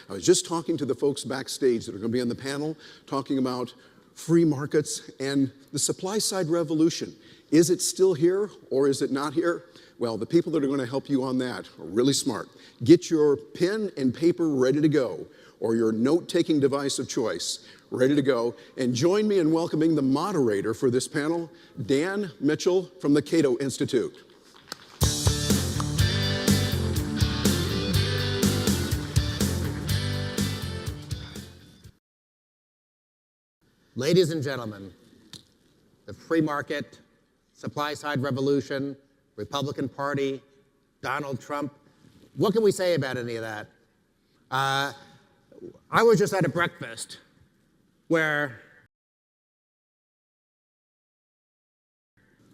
I was just talking to the folks backstage that are going to be on the panel, talking about free markets and the supply side revolution. Is it still here or is it not here? Well, the people that are going to help you on that are really smart. Get your pen and paper ready to go, or your note-taking device of choice ready to go, and join me in welcoming the moderator for this panel, Dan Mitchell from the Cato Institute. Ladies and gentlemen, the free market, supply-side revolution, Republican Party, Donald Trump, what can we say about any of that? I was just at a breakfast where,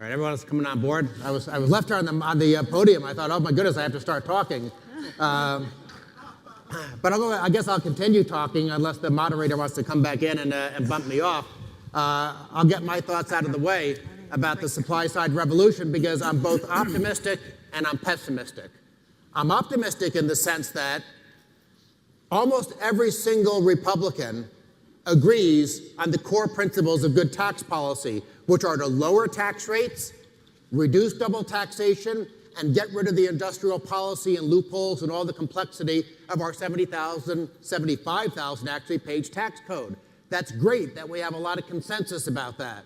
all right, everyone's coming on board. I was left here on the podium. I thought, oh my goodness, I have to start talking. But I guess I'll continue talking unless the moderator wants to come back in and bump me off. I'll get my thoughts out of the way about the supply-side revolution because I'm both optimistic and I'm pessimistic. I'm optimistic in the sense that almost every single Republican agrees on the core principles of good tax policy, which are to lower tax rates, reduce double taxation, and get rid of the industrial policy and loopholes and all the complexity of our 75,000 actually page tax code. That's great that we have a lot of consensus about that.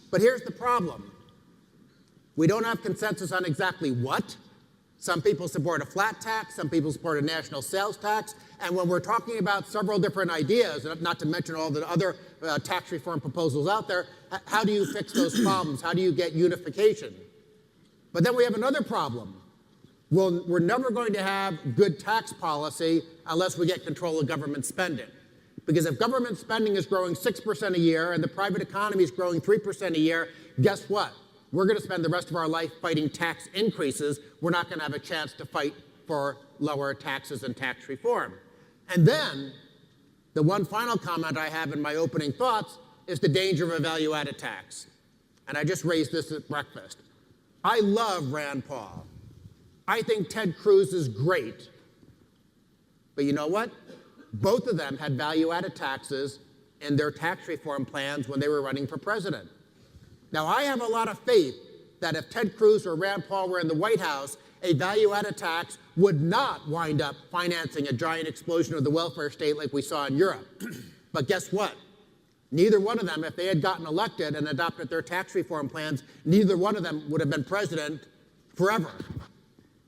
But here's the problem. We don't have consensus on exactly what. Some people support a flat tax, some people support a national sales tax, and when we're talking about several different ideas, not to mention all the other tax reform proposals out there, how do you fix those problems? How do you get unification? But then we have another problem. Well, we're never going to have good tax policy unless we get control of government spending. Because if government spending is growing 6% a year and the private economy is growing 3% a year, guess what? We're going to spend the rest of our life fighting tax increases. We're not going to have a chance to fight for lower taxes and tax reform. And then, the one final comment I have in my opening thoughts is the danger of a value-added tax. And I just raised this at breakfast. I love Rand Paul. I think Ted Cruz is great. But you know what? Both of them had value-added taxes in their tax reform plans when they were running for president. Now, I have a lot of faith that if Ted Cruz or Rand Paul were in the White House, a value-added tax would not wind up financing a giant explosion of the welfare state like we saw in Europe. But guess what? Neither one of them, if they had gotten elected and adopted their tax reform plans, neither one of them would have been president forever.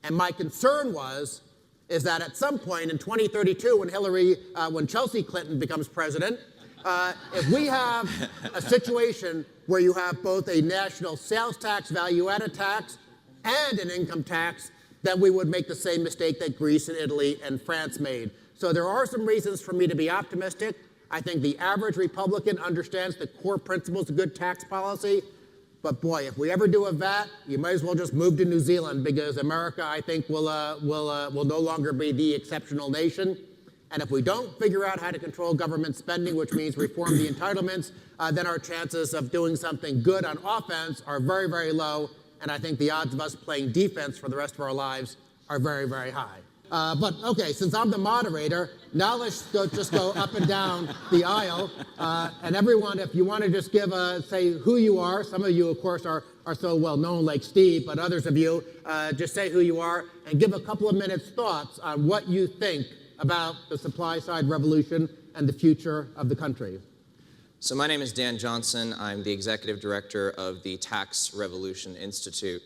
And my concern is that at some point in 2032, when Chelsea Clinton becomes president, if we have a situation where you have both a national sales tax, value-added tax, and an income tax, then we would make the same mistake that Greece and Italy and France made. So there are some reasons for me to be optimistic. I think the average Republican understands the core principles of good tax policy. But boy, if we ever do a VAT, you might as well just move to New Zealand because America, I think, will no longer be the exceptional nation. And if we don't figure out how to control government spending, which means reform the entitlements, then our chances of doing something good on offense are very, very low. And I think the odds of us playing defense for the rest of our lives are very, very high. But okay, since I'm the moderator, now let's just go up and down the aisle. And everyone, if you want to just give say who you are. Some of you, of course, are so well known like Steve, but others of you, just say who you are and give a couple of minutes thoughts on what you think about the supply side revolution and the future of the country. So my name is Dan Johnson. I'm the executive director of the Tax Revolution Institute.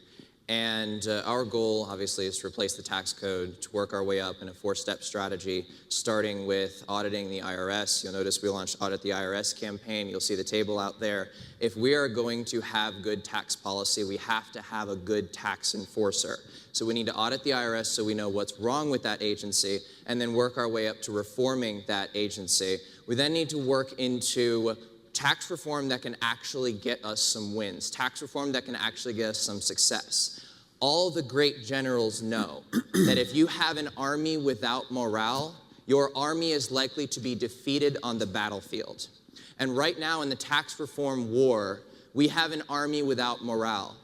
And our goal, obviously, is to replace the tax code, to work our way up in a four-step strategy, starting with auditing the IRS. You'll notice we launched Audit the IRS campaign. You'll see the table out there. If we are going to have good tax policy, we have to have a good tax enforcer. So we need to audit the IRS so we know what's wrong with that agency, and then work our way up to reforming that agency. We then need to work into tax reform that can actually get us some wins, tax reform that can actually get us some success. All the great generals know that if you have an army without morale, your army is likely to be defeated on the battlefield. And right now in the tax reform war, we have an army without morale.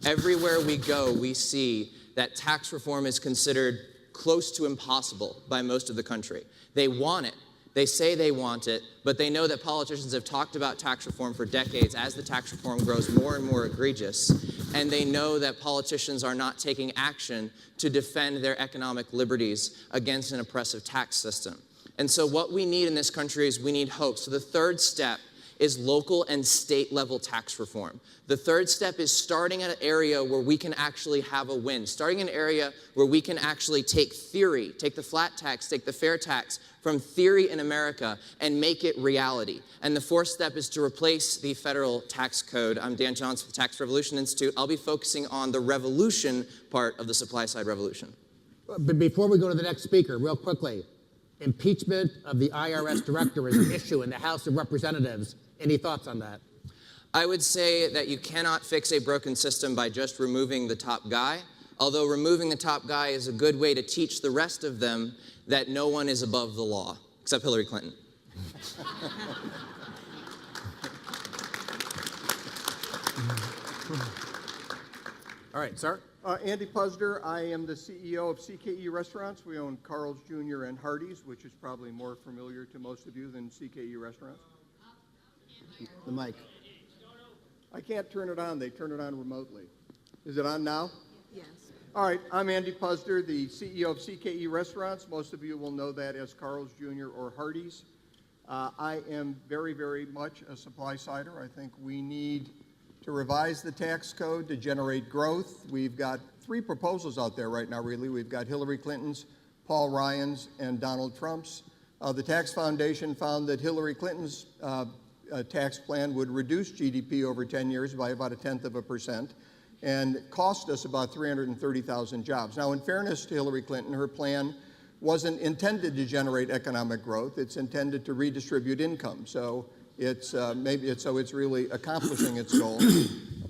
Everywhere we go, we see that tax reform is considered close to impossible by most of the country. They want it. They say they want it, but they know that politicians have talked about tax reform for decades as the tax reform grows more and more egregious, and they know that politicians are not taking action to defend their economic liberties against an oppressive tax system. And so what we need in this country is we need hope. So the third step is local and state level tax reform. The third step is starting at an area where we can actually have a win, starting in an area where we can actually take theory, take the flat tax, take the fair tax from theory in America and make it reality. And the fourth step is to replace the federal tax code. I'm Dan Johnson with the Tax Revolution Institute. I'll be focusing on the revolution part of the supply side revolution. But before we go to the next speaker, real quickly, impeachment of the IRS director is an issue in the House of Representatives. Any thoughts on that? I would say that you cannot fix a broken system by just removing the top guy, although removing the top guy is a good way to teach the rest of them that no one is above the law, except Hillary Clinton. All right, sir. Andy Puzder. I am the CEO of CKE Restaurants. We own Carl's Jr. and Hardee's, which is probably more familiar to most of you than CKE Restaurants. The mic. I can't turn it on. They turn it on remotely. Is it on now? Yes. All right. I'm Andy Puzder, the CEO of CKE Restaurants. Most of you will know that as Carl's Jr. or Hardee's. I am very, very much a supply sider. I think we need to revise the tax code to generate growth. We've got three proposals out there right now, really. We've got Hillary Clinton's, Paul Ryan's, and Donald Trump's. The Tax Foundation found that Hillary Clinton's tax plan would reduce GDP over 10 years by about 0.1% and cost us about 330,000 jobs. Now, in fairness to Hillary Clinton, her plan wasn't intended to generate economic growth. It's intended to redistribute income. So it's it's really accomplishing its goal.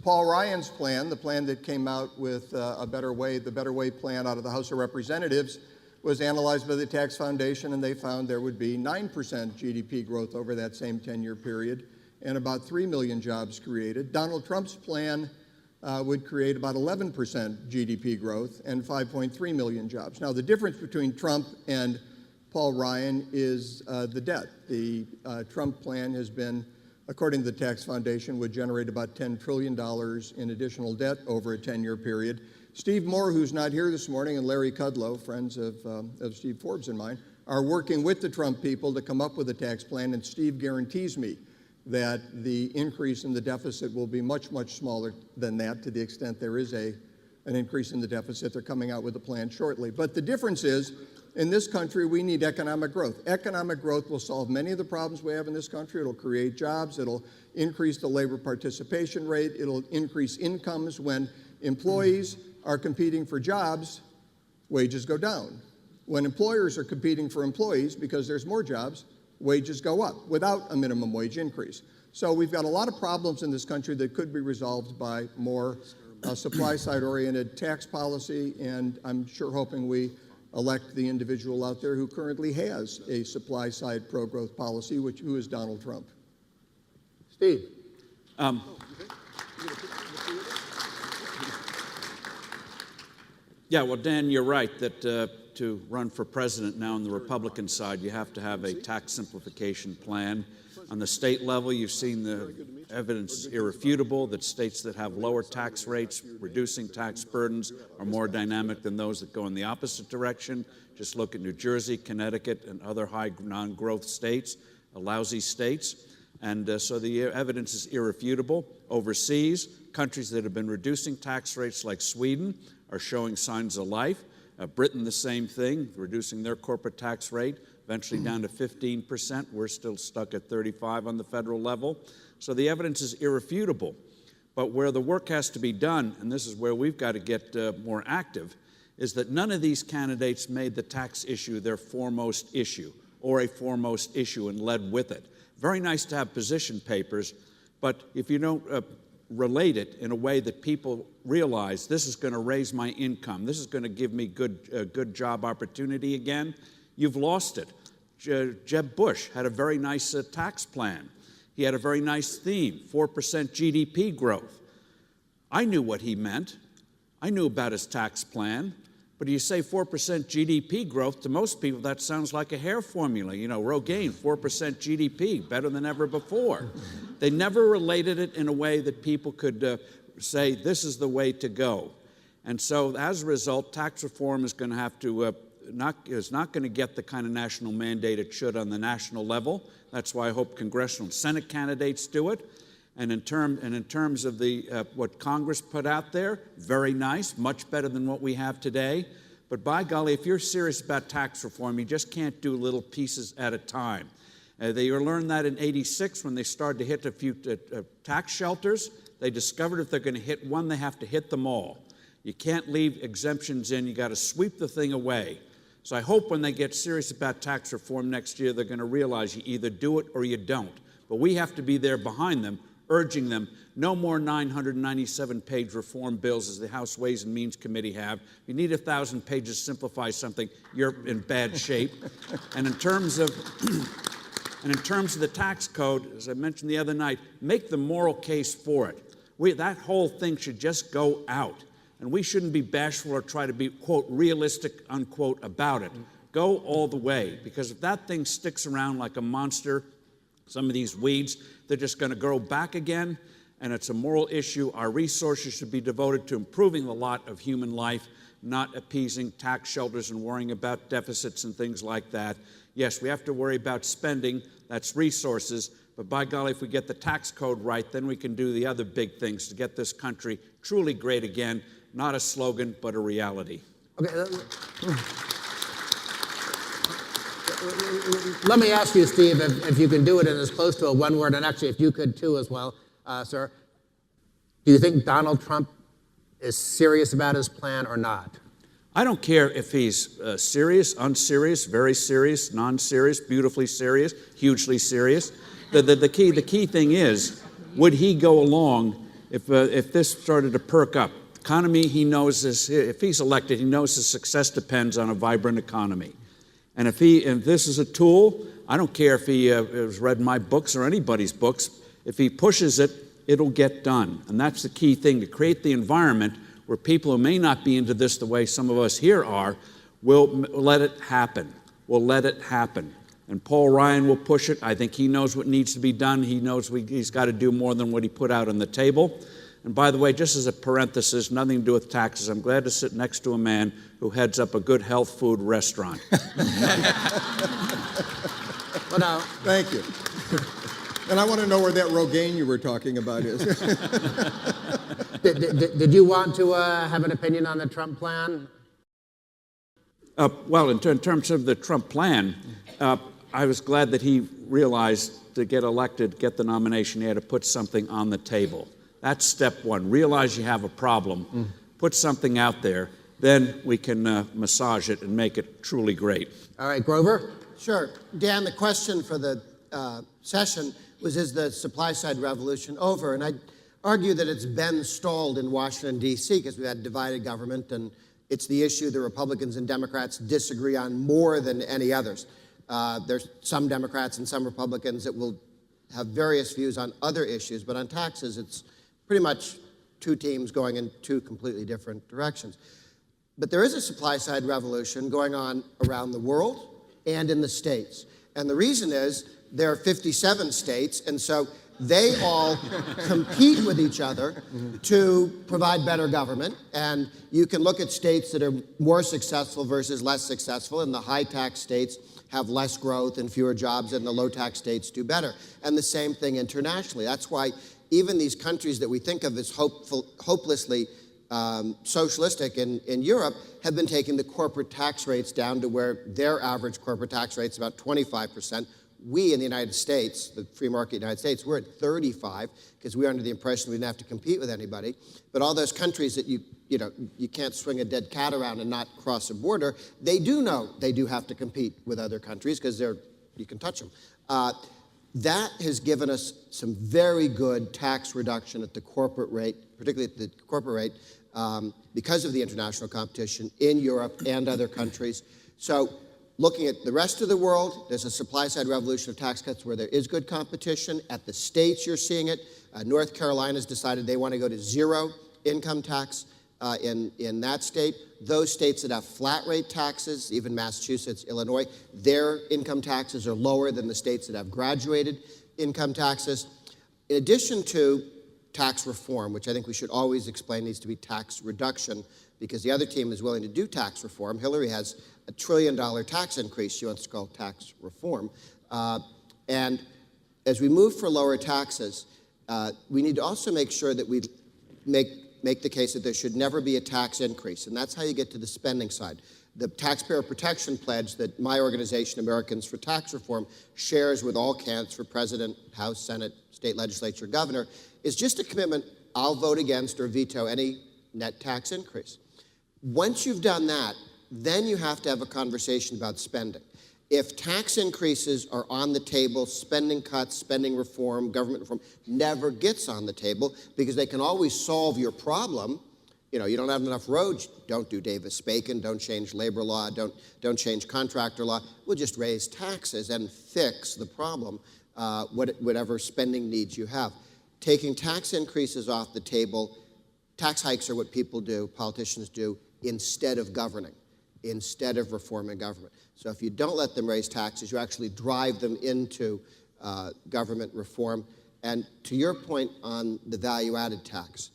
Paul Ryan's plan, the plan that came out with the Better Way plan out of the House of Representatives, was analyzed by the Tax Foundation, and they found there would be 9% GDP growth over that same 10-year period and about 3 million jobs created. Donald Trump's plan would create about 11% GDP growth and 5.3 million jobs. Now, the difference between Trump and Paul Ryan is the debt. The Trump plan has been, according to the Tax Foundation, would generate about $10 trillion in additional debt over a 10-year period. Steve Moore, who's not here this morning, and Larry Kudlow, friends of Steve Forbes and mine, are working with the Trump people to come up with a tax plan, and Steve guarantees me that the increase in the deficit will be much, much smaller than that, to the extent there is an increase in the deficit. They're coming out with a plan shortly. But the difference is, in this country, we need economic growth. Economic growth will solve many of the problems we have in this country. It'll create jobs. It'll increase the labor participation rate. It'll increase incomes. When employees are competing for jobs, wages go down. When employers are competing for employees because there's more jobs, wages go up without a minimum wage increase. So we've got a lot of problems in this country that could be resolved by more supply-side oriented tax policy, and I'm sure hoping we elect the individual out there who currently has a supply-side pro-growth policy, who is Donald Trump. Steve. Yeah, well, Dan, you're right that to run for president now on the Republican side, you have to have a tax simplification plan. On the state level, you've seen the evidence is irrefutable that states that have lower tax rates, reducing tax burdens, are more dynamic than those that go in the opposite direction. Just look at New Jersey, Connecticut, and other high non-growth states, lousy states. And so the evidence is irrefutable. Overseas, countries that have been reducing tax rates like Sweden are showing signs of life. Britain, the same thing, reducing their corporate tax rate, eventually down to 15%. We're still stuck at 35% on the federal level. So the evidence is irrefutable. But where the work has to be done, and this is where we've got to get more active, is that none of these candidates made the tax issue their foremost issue or a foremost issue and led with it. Very nice to have position papers, but if you don't relate it in a way that people realize this is going to raise my income, this is going to give me good job opportunity again, you've lost it. Jeb Bush had a very nice tax plan. He had a very nice theme, 4% GDP growth. I knew what he meant. I knew about his tax plan, But you say 4% GDP growth, to most people that sounds like a hair formula. You know, Rogaine, 4% GDP, better than ever before. They never related it in a way that people could say this is the way to go. And so as a result, tax reform is going to have to is not going to get the kind of national mandate it should on the national level. That's why I hope congressional and Senate candidates do it. And in terms of the what Congress put out there, very nice, much better than what we have today. But by golly, if you're serious about tax reform, you just can't do little pieces at a time. They learned that in '86 when they started to hit a few tax shelters. They discovered if they're going to hit one, they have to hit them all. You can't leave exemptions in. You got to sweep the thing away. So I hope when they get serious about tax reform next year, they're going to realize you either do it or you don't. But we have to be there behind them, urging them, no more 997-page reform bills as the House Ways and Means Committee have. If you need 1,000 pages to simplify something, you're in bad shape. And in terms of the tax code, as I mentioned the other night, make the moral case for it. That whole thing should just go out. And we shouldn't be bashful or try to be, quote, realistic, unquote, about it. Go all the way, because if that thing sticks around like a monster, some of these weeds, they're just going to grow back again, and it's a moral issue. Our resources should be devoted to improving the lot of human life, not appeasing tax shelters and worrying about deficits and things like that. Yes, we have to worry about spending. That's resources. But by golly, if we get the tax code right, then we can do the other big things to get this country truly great again. Not a slogan, but a reality. Okay. Let me ask you, Steve, if you can do it in as close to a one word, and actually if you could too as well, sir. Do you think Donald Trump is serious about his plan or not? I don't care if he's serious, unserious, very serious, non-serious, beautifully serious, hugely serious. The key thing is, would he go along if this started to perk up? Economy, he knows this. If he's elected, he knows his success depends on a vibrant economy. And if this is a tool, I don't care if he has read my books or anybody's books. If he pushes it, it'll get done. And that's the key thing, to create the environment where people who may not be into this the way some of us here are will let it happen. Will let it happen. And Paul Ryan will push it. I think he knows what needs to be done. He knows he's got to do more than what he put out on the table. And by the way, just as a parenthesis, nothing to do with taxes, I'm glad to sit next to a man who heads up a good health food restaurant. Well, now, Thank you. And I want to know where that Rogaine you were talking about is. did you want to have an opinion on the Trump plan? Well, in terms of the Trump plan, I was glad that he realized to get elected, get the nomination, he had to put something on the table. That's step one. Realize you have a problem, put something out there, then we can massage it and make it truly great. All right, Grover? Sure. Dan, the question for the session was, is the supply-side revolution over? And I'd argue that it's been stalled in Washington, D.C., because we've had divided government, and it's the issue the Republicans and Democrats disagree on more than any others. There's some Democrats and some Republicans that will have various views on other issues, but on taxes, it's pretty much two teams going in two completely different directions. But there is a supply-side revolution going on around the world and in the states. And the reason is there are 57 states, and so they all compete with each other to provide better government. And you can look at states that are more successful versus less successful, and the high-tax states have less growth and fewer jobs, and the low-tax states do better. And the same thing internationally. That's why even these countries that we think of as hopelessly socialistic in Europe have been taking the corporate tax rates down to where their average corporate tax rate is about 25%. We in the United States, the free market United States, we're at 35 because we're under the impression we didn't have to compete with anybody. But all those countries that you can't swing a dead cat around and not cross a border, they do know they do have to compete with other countries because you can touch them. That has given us some very good tax reduction at the corporate rate, particularly at the corporate rate, because of the international competition in Europe and other countries. So looking at the rest of the world, there's a supply-side revolution of tax cuts where there is good competition. At the states, you're seeing it. North Carolina's decided they want to go to zero income tax in that state. Those states that have flat rate taxes, even Massachusetts, Illinois, their income taxes are lower than the states that have graduated income taxes. In addition to tax reform, which I think we should always explain needs to be tax reduction, because the other team is willing to do tax reform. Hillary has a $1 trillion tax increase she wants to call tax reform. And as we move for lower taxes, we need to also make sure that we make the case that there should never be a tax increase, and that's how you get to the spending side. The Taxpayer Protection Pledge that my organization, Americans for Tax Reform, shares with all candidates for president, House, Senate, state legislature, governor, is just a commitment: I'll vote against or veto any net tax increase. Once you've done that, then you have to have a conversation about spending. If tax increases are on the table, spending cuts, spending reform, government reform never gets on the table, because they can always solve your problem. You know, you don't have enough roads, don't do Davis-Bacon, don't change labor law, don't change contractor law. We'll just raise taxes and fix the problem, whatever spending needs you have. Taking tax increases off the table, tax hikes are what people do, politicians do, instead of governing, instead of reforming government. So if you don't let them raise taxes, you actually drive them into government reform. And to your point on the value-added tax,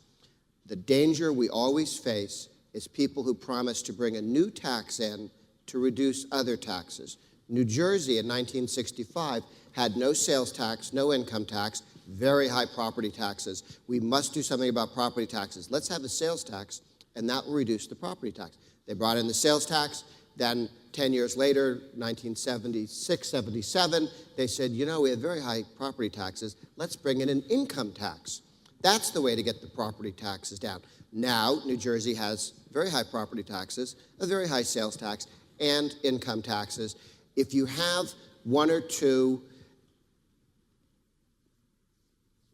the danger we always face is people who promise to bring a new tax in to reduce other taxes. New Jersey in 1965 had no sales tax, no income tax, very high property taxes. We must do something about property taxes. Let's have a sales tax, and that will reduce the property tax. They brought in the sales tax. Then 10 years later, 1976, 77, they said, you know, we have very high property taxes. Let's bring in an income tax. That's the way to get the property taxes down. Now, New Jersey has very high property taxes, a very high sales tax, and income taxes. If you have one or two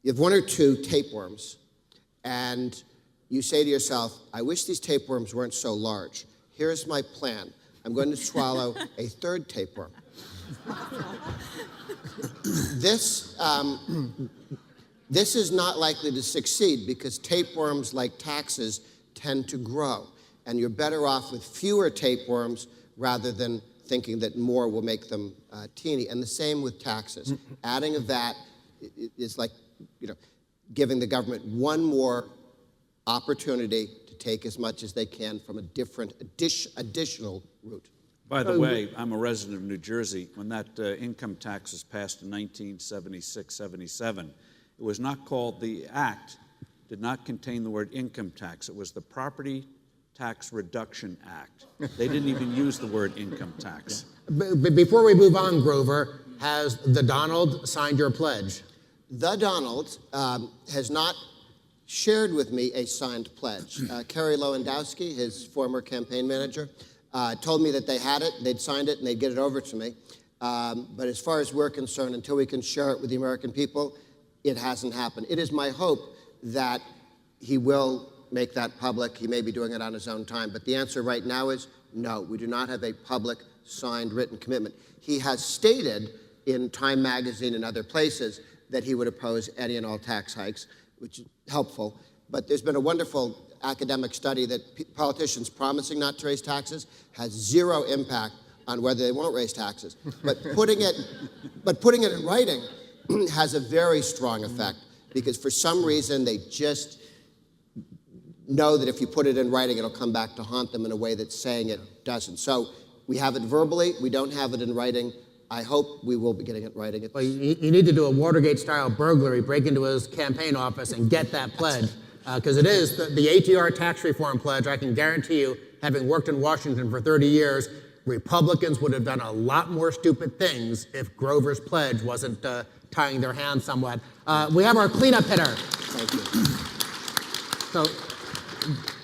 tapeworms, and you say to yourself, I wish these tapeworms weren't so large. Here's my plan. I'm going to swallow a third tapeworm. This is not likely to succeed, because tapeworms, like taxes, tend to grow. And you're better off with fewer tapeworms rather than thinking that more will make them teeny. And the same with taxes. Adding a VAT is like, you know, giving the government one more opportunity to take as much as they can from a different additional route. By the way, I'm a resident of New Jersey. When that income tax was passed in 1976-77, it was not called, the act did not contain the word income tax. It was the Property Tax Reduction Act. They didn't even use the word income tax. Before we move on, Grover, has the Donald signed your pledge? The Donald has not shared with me a signed pledge. Kerry Lewandowski, his former campaign manager, told me that they had it, they'd signed it, and they'd get it over to me. But as far as we're concerned, until we can share it with the American people, it hasn't happened. It is my hope that he will make that public. He may be doing it on his own time. But the answer right now is no, we do not have a public signed written commitment. He has stated in Time magazine and other places that he would oppose any and all tax hikes, which is helpful. But there's been a wonderful academic study that politicians promising not to raise taxes has zero impact on whether they won't raise taxes. But putting it in writing has a very strong effect, because for some reason they just know that if you put it in writing, it'll come back to haunt them in a way that saying it doesn't. So we have it verbally, we don't have it in writing. I hope we will be getting it in writing. Well, you need to do a Watergate-style burglary, break into his campaign office and get that pledge, because it is the ATR tax reform pledge. I can guarantee you, having worked in Washington for 30 years, Republicans would have done a lot more stupid things if Grover's pledge wasn't tying their hands somewhat. We have our cleanup hitter. Thank you. So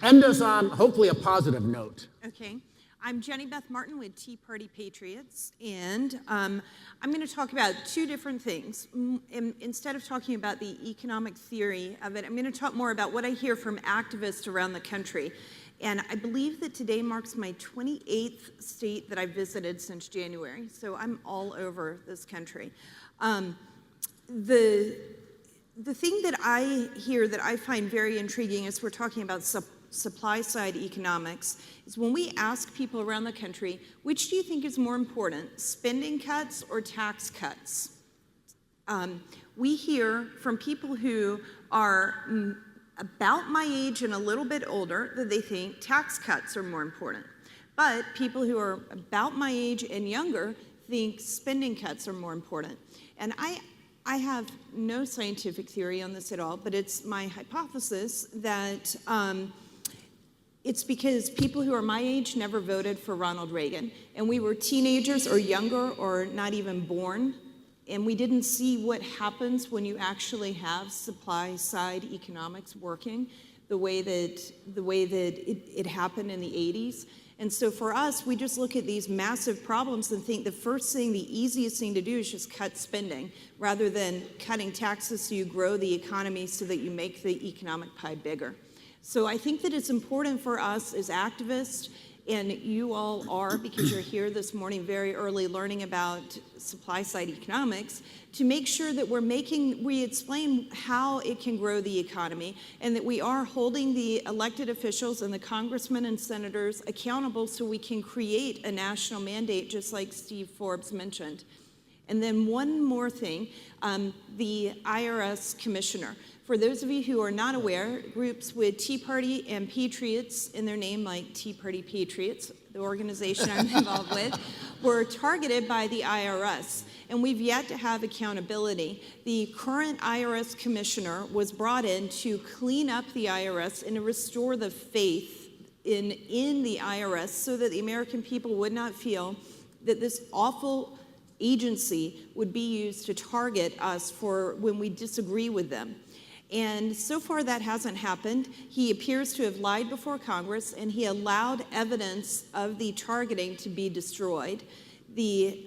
end us on hopefully a positive note. Okay. I'm Jenny Beth Martin with Tea Party Patriots, and I'm going to talk about two different things. Instead of talking about the economic theory of it, I'm going to talk more about what I hear from activists around the country. And I believe that today marks my 28th state that I've visited since January, so I'm all over this country. The thing that I hear that I find very intriguing is we're talking about supply-side economics is when we ask people around the country, which do you think is more important, spending cuts or tax cuts? We hear from people who are about my age and a little bit older that they think tax cuts are more important. But people who are about my age and younger think spending cuts are more important. And I have no scientific theory on this at all, but it's my hypothesis that it's because people who are my age never voted for Ronald Reagan, and we were teenagers or younger or not even born, and we didn't see what happens when you actually have supply-side economics working the way that it happened in the 80s. And so for us, we just look at these massive problems and think the first thing, the easiest thing to do is just cut spending rather than cutting taxes so you grow the economy so that you make the economic pie bigger. So I think that it's important for us as activists, and you all are because you're here this morning very early learning about supply-side economics, to make sure that we explain how it can grow the economy and that we are holding the elected officials and the congressmen and senators accountable so we can create a national mandate just like Steve Forbes mentioned. And then one more thing, the Irs Commissioner. For those of you who are not aware, groups with Tea Party and Patriots in their name, like Tea Party Patriots, the organization I'm involved with, were targeted by the IRS, and we've yet to have accountability. The current IRS commissioner was brought in to clean up the IRS and to restore the faith in the IRS so that the American people would not feel that this awful agency would be used to target us for when we disagree with them. And so far that hasn't happened. He appears to have lied before Congress, and he allowed evidence of the targeting to be destroyed. We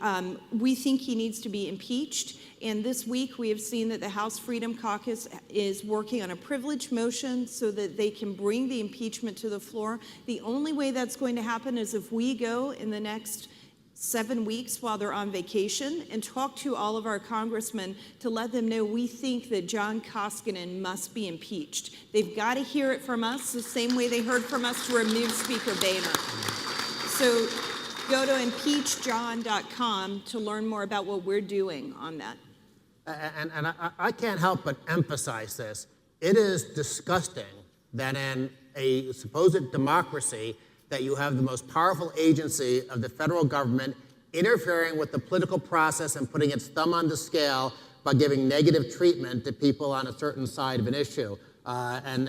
think he needs to be impeached, and this week we have seen that the House Freedom Caucus is working on a privilege motion so that they can bring the impeachment to the floor. The only way that's going to happen is if we go in the next 7 weeks while they're on vacation and talk to all of our congressmen to let them know we think that John Koskinen must be impeached. They've got to hear it from us the same way they heard from us to remove Speaker Boehner. So go to impeachjohn.com to learn more about what we're doing on that. And I can't help but emphasize this. It is disgusting that in a supposed democracy that you have the most powerful agency of the federal government interfering with the political process and putting its thumb on the scale by giving negative treatment to people on a certain side of an issue. And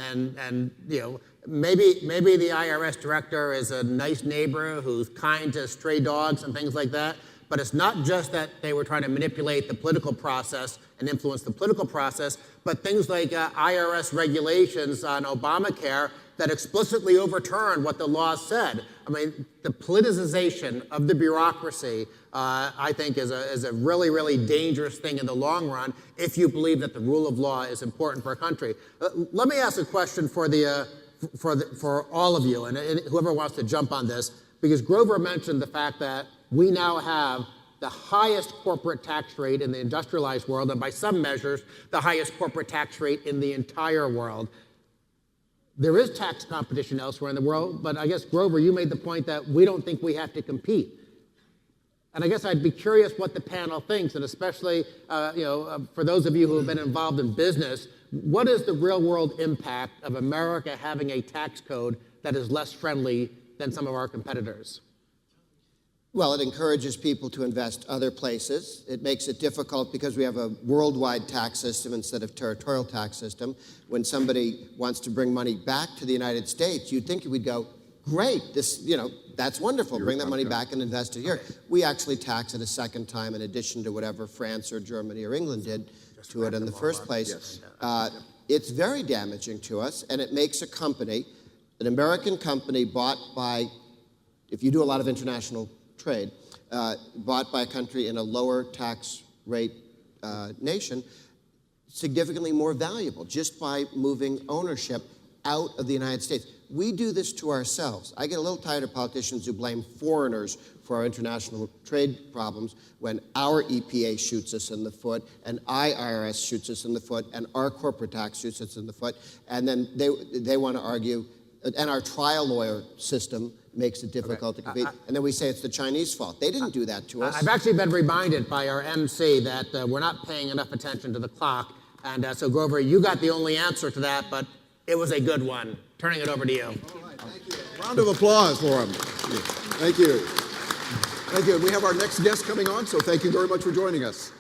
you know, maybe the IRS director is a nice neighbor who's kind to stray dogs and things like that, but it's not just that they were trying to manipulate the political process and influence the political process, but things like IRS regulations on Obamacare that explicitly overturned what the law said. I mean, the politicization of the bureaucracy, I think, is a really, really dangerous thing in the long run if you believe that the rule of law is important for a country. Let me ask a question for all of you, and whoever wants to jump on this, because Grover mentioned the fact that we now have the highest corporate tax rate in the industrialized world, and by some measures, the highest corporate tax rate in the entire world. There is tax competition elsewhere in the world, but I guess, Grover, you made the point that we don't think we have to compete. And I guess I'd be curious what the panel thinks, and especially for those of you who have been involved in business, what is the real-world impact of America having a tax code that is less friendly than some of our competitors? Well, it encourages people to invest other places. It makes it difficult because we have a worldwide tax system instead of territorial tax system. When somebody wants to bring money back to the United States, you'd think we'd go, great, that's wonderful, bring that money back and invest it here. We actually tax it a second time in addition to whatever France or Germany or England did to it in the first place. It's very damaging to us, and it makes a company, an American company bought by, if you do a lot of international trade, bought by a country in a lower tax rate nation, significantly more valuable just by moving ownership out of the United States. We do this to ourselves. I get a little tired of politicians who blame foreigners for our international trade problems when our EPA shoots us in the foot, and IRS shoots us in the foot, and our corporate tax shoots us in the foot, and then they want to argue and our trial lawyer system makes it difficult to compete. And then we say it's the Chinese fault. They didn't do that to us. I've actually been reminded by our MC that we're not paying enough attention to the clock. And so, Grover, you got the only answer to that, but it was a good one. Turning it over to you. All right, thank you. Round of applause for him. Thank you. Thank you. And we have our next guest coming on, so thank you very much for joining us.